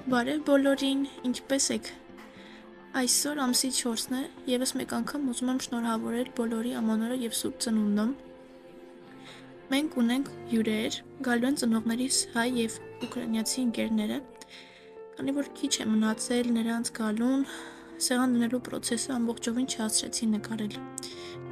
Բարև բոլորին, ինչպե՞ս եք։ Այսօր ամսի 4-ն է, եւս մեկ անգամ ուզում եմ շնորհավորել բոլորի ամանորը եւ Սուրբ Ծնունդը։ Մենք ունենք հյուրեր, գալու են ծնողներիս հայ եւ ուկրաինացի ընկերները, քանի որ քիչ է մնացել նրանց գալուն, սեղան դնելու process-ը ամբողջովին չհասցրեցի նկարել։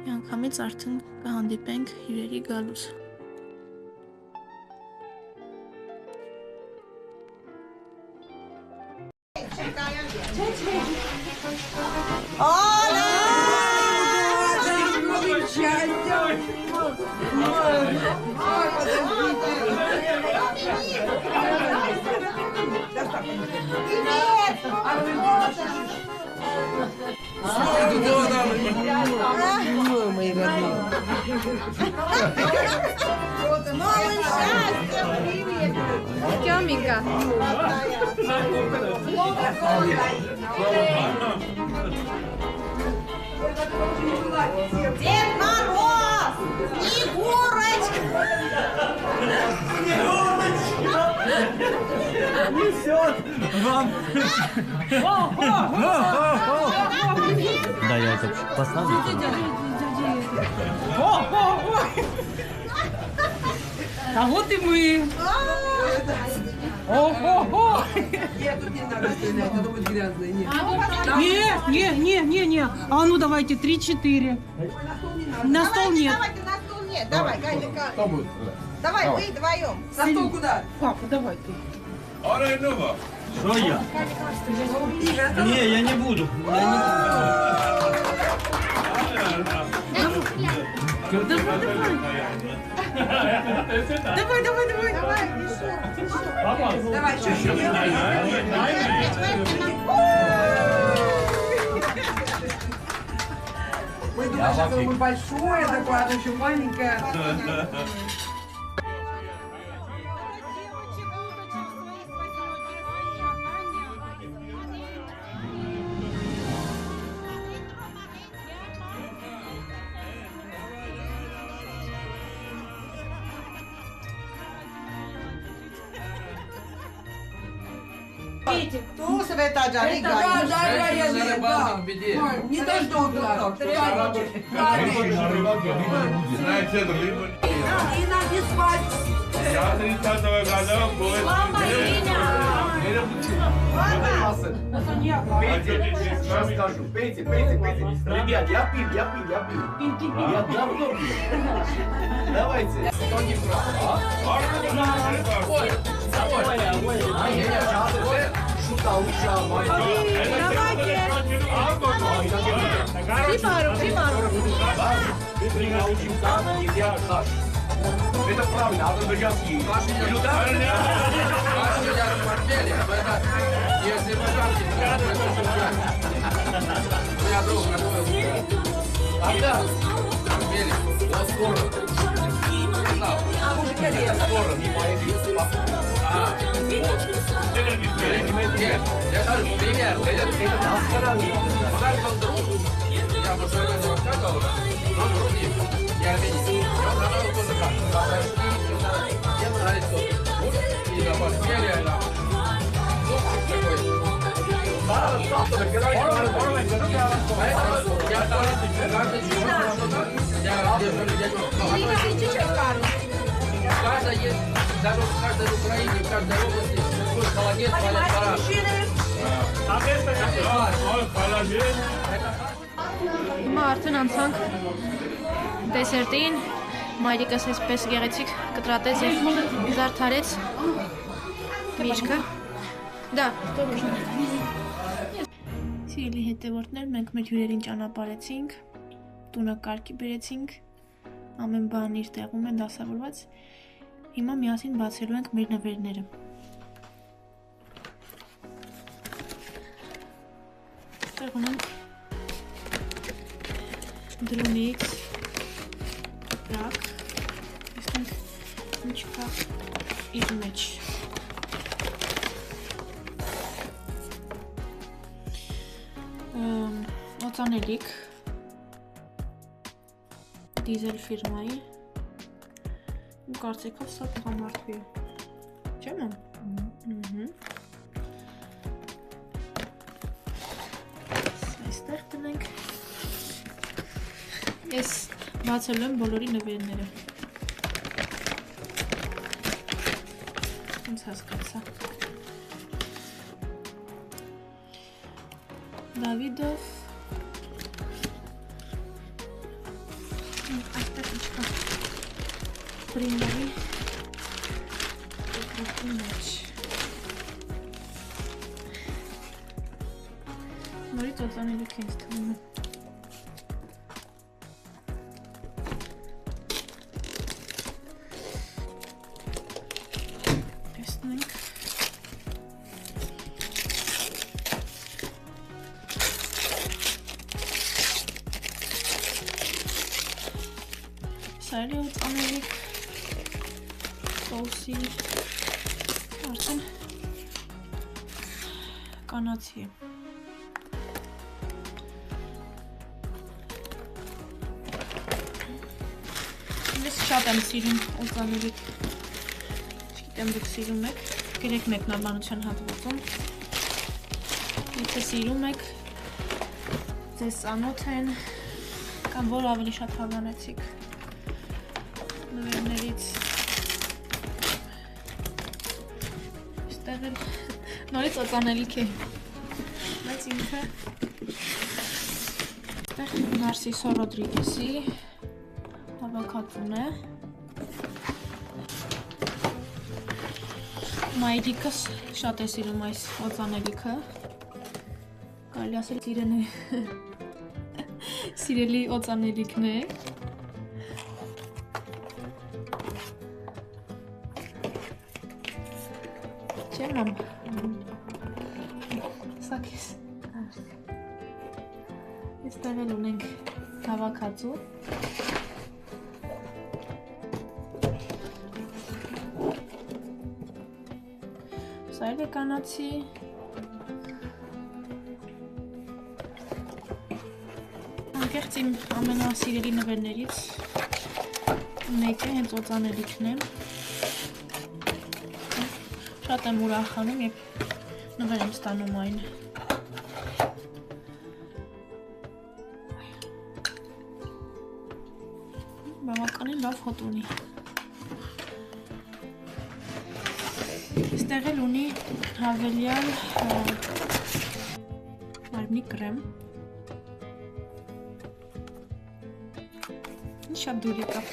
Միանգամից արդեն կհանդիպենք հյուրերի գալուց։ Мои родные. Тёменька. Дед Мороз! Снегурочка! Несет вам. Да, я это поставлю. А вот и мы. Ого-го! Нет, тут не надо стрелять, это будет грязно. Нет. Не. А ну давайте 3-4. На стол нет. Давайте на стол нет. Давай, Галика. Кто будет? Давай, вы вдвоем. На стол куда? Папа, давай ты. Что я? Не, я не буду. Давай. Давай, чуть-чуть. Мы думаем, что мы большое такое, а еще маленькое. Ту Светаджари Да, Галина. да. Не дождутся. Знаете, это либо... И нам не спать. Я 30-го года будет... Расскажу. Пейте. Ребят, я пил. Я давно пил. Давайте. Кто не прав, а? Это правильно, а то бы я съел. Если вы жаркий, то это шикарно. Я друг готовил. Когда? Велик. До скоро. Скоро, не поедем. Нет, я скажу, пример. Это насколько он друг. Я бы что-то не рассказывал. Он вроде, я армянин. И он готовил тоже как. Мне нравится. И на постели, и на... В каждой Украине, в каждой области свой холодец, палец, параш. Հիմա արդեն անցանք դեսերտին, մայրիկս այսպես գեղեցիկ կտրատեց և զարդարեց միրգը։ Դա, սիրելի հետևորդներ, մենք մեր հյուրերին ճանապարհեցինք, տունը կարգի բերեցինք, ամեն բան իր տեղում է դասավորված, հիմա միասին բացելու ենք մեր նվերները։ Տեղ ունենք Դրունից ռակ, տեսնենք ինչ կա իր մեջ։ Օծանելիք դիզել ֆիրմայի ու կարծիքով սա տղամարդվի է, չեմ ամ? Այստեղ տնենք, ես բացել եմ բոլորի նվերները, ինձ հասկացա, Դավիդով, այստեղ ինչ կա, Պրիմարի երկրորդի մեջ, նորից օծանելիք է ինձ թվում է, տեսնենք, Սայլի օծանելիք, սոսի, արդեն կանացի է։ Ես շատ եմ սիրում օծանելիք, չգիտեմ դուք սիրում եք, գրեք մեկնաբանության հատվածում, եթե սիրում եք, ձեզ ծանոթ են, կամ որ ավելի շատ հավանեցիք նվերներից, այստեղ էլ նորից օծանելիք է, բայց ինքը այստեղ Նարսիսո Ռոդրիգեսի հավաքածուն է, մայրիկս շատ է սիրում այս օծանելիքը, կարելի ասել սիրելի օծանելիքն է, չեմ ամ, սա կես, այստեղ էլ ունենք հավաքածու, սա էլ է կանացի, անկեղծ իմ ամենասիրելի նվերներից մեկը հենց օծանելիքն է, շատ եմ ուրախանում, երբ նվեր եմ ստանում այն, բավականին լավ հոտ ունի, այստեղ էլ ունի հավելյալ մարմնի կրեմ, շատ դուր եկավ,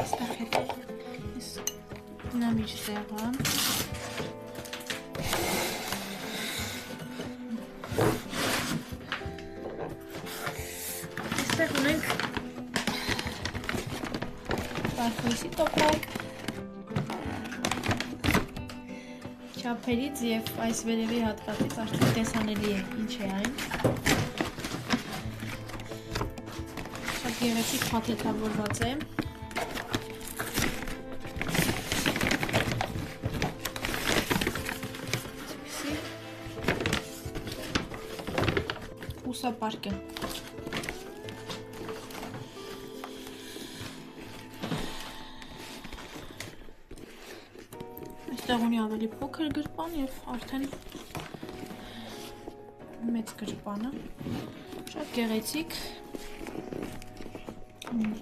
այստեղ հետ ես դնամ իր տեղը, այստեղ ունենք Բարխույսի տոպակ, չափերից և այս վերևի հատվածից արդեն տեսանելի է ինչ է այն, շատ գեղեցիկ փաթեթավորված է, ուսապարկ է, այստեղ ունի ավելի փոքր գրպան և արդեն մեծ գրպանը, շատ գեղեցիկ,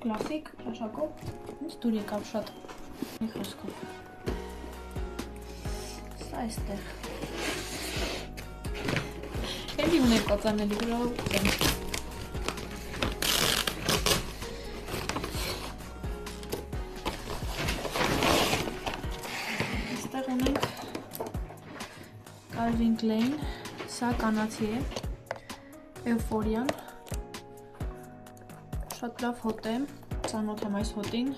կլասիկ, ճաշակով, ինձ դուր եկավ շատ մի խոսքով, սա այստեղ, էլի ունենք օծանելիք, որով եմ, այստեղ ունենք Calvin Klein, սա կանացի է, Էվֆորիան, շատ լավ հոտ է, ծանոթ եմ այս հոտին,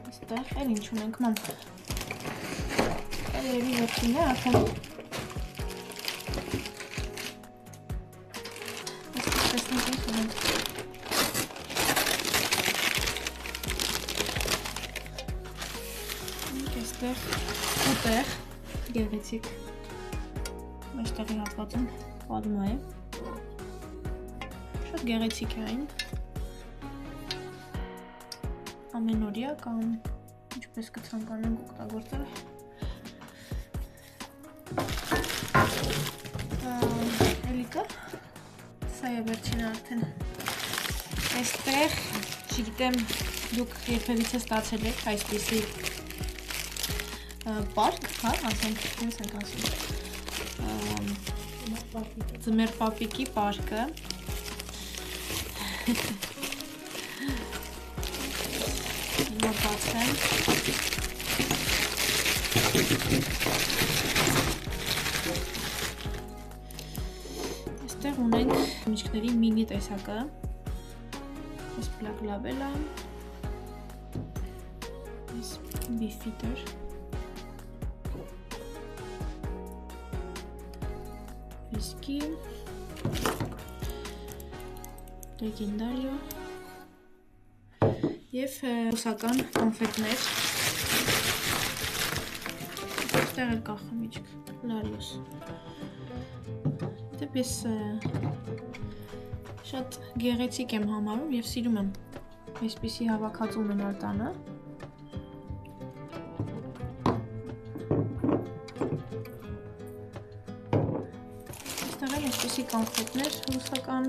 այստեղ էլ ինչ ունենք մամ, էլ երևի վերջին է, արդեն տեսնենք ինչ ունենք։ Այստեղ ուտեղ գեղեցիկ մեջտեղի հատվածում պատմա է։ Շատ գեղեցիկ է այն։ Ամենօրյա կամ ինչպես կցանկանանք օգտագործել։ Էլիկա, սա է վերջինը արդեն։ Այստեղ, չգիտեմ, դուք երբևիցե ստացել եք այսպիսի պարկ, հա, ասենք, ոնց ենք ասում։ Ձմեռ պապիկի պարկը։ Հիմա բացեմ։ Այստեղ ունենք միջքների մինի տեսակը։ Այս պլակ լաբելա։ Այս բիֆիտեր։ Վիսկի։ Լեգենդարիո։ Եվ ռուսական կոնֆետներ։ Այստեղ էլ կա խմիչք, լարիոս։ Դեպ ես շատ գեղեցիկ եմ համարում և սիրում եմ այսպիսի հավաքածու ունենալ տանը։ Այստեղ էլ այսպիսի կոնֆետներ ռուսական։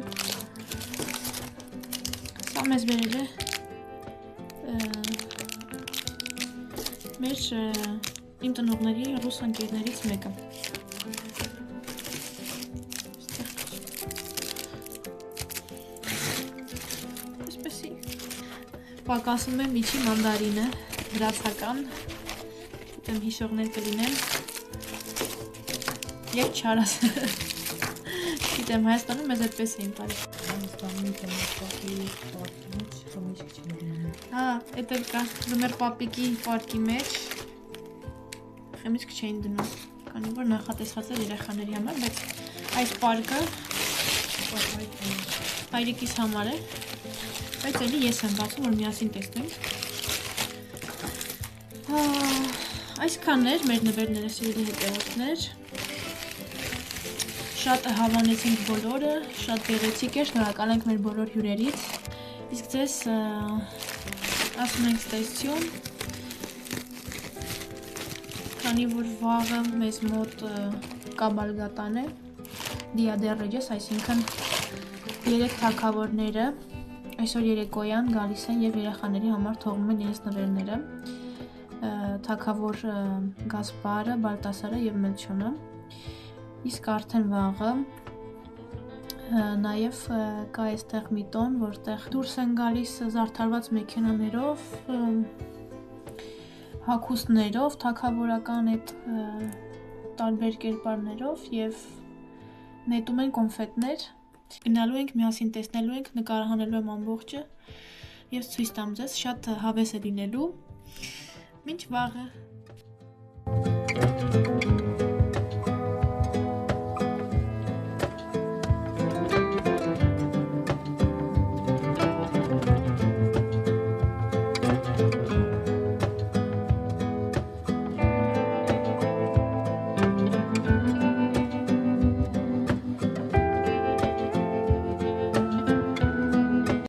Սա մեզ բերել է մեր իմ տնողների ռուս ընկերներից մեկը։ Այսպեսի պակասում է միջի մանդարինը, դրացական, ուտեմ հիշողներ կլինեն և չարաս։ Գիտեմ, Հայաստանում մեզ այդպես էին տալիս։ Հա, էդ էլ կա ձմեռ պապիկի պարկի մեջ խմիչք չէին դնում, քանի որ նախատեսված էր երեխաների համար, բայց այս պարկը հայրիկիս համար է, բայց էլի ես եմ բացում, որ միասին տեսնենք։ Այսքանն էր մեր նվերները, սիրելի հետևորդներ։ Շատ հավանեցինք բոլորը, շատ գեղեցիկ էր, շնորհակալ ենք մեր բոլոր հյուրերից։ Իսկ ձեզ ասում ենք ստեսություն, քանի որ վաղը մեզ մոտ կաբալգատան է, Դիա դե Ռեջես, այսինքն 3 թագավորները այսօր երեկոյան գալիս են և երեխաների համար թողնում են իրենց նվերները, թագավոր Գասպարը, Բալտասարը և Մելչոնը, իսկ արդեն վաղը նաև կա այստեղ մի տոն, որտեղ դուրս են գալիս զարդարված մեքենաներով, հագուստներով, թագավորական այդ տարբեր կերպարներով և նետում են կոնֆետներ, գնալու ենք, միասին տեսնելու ենք, նկարահանելու եմ ամբողջը և ցույց տամ ձեզ, շատ հավես է լինելու, մինչ վաղը։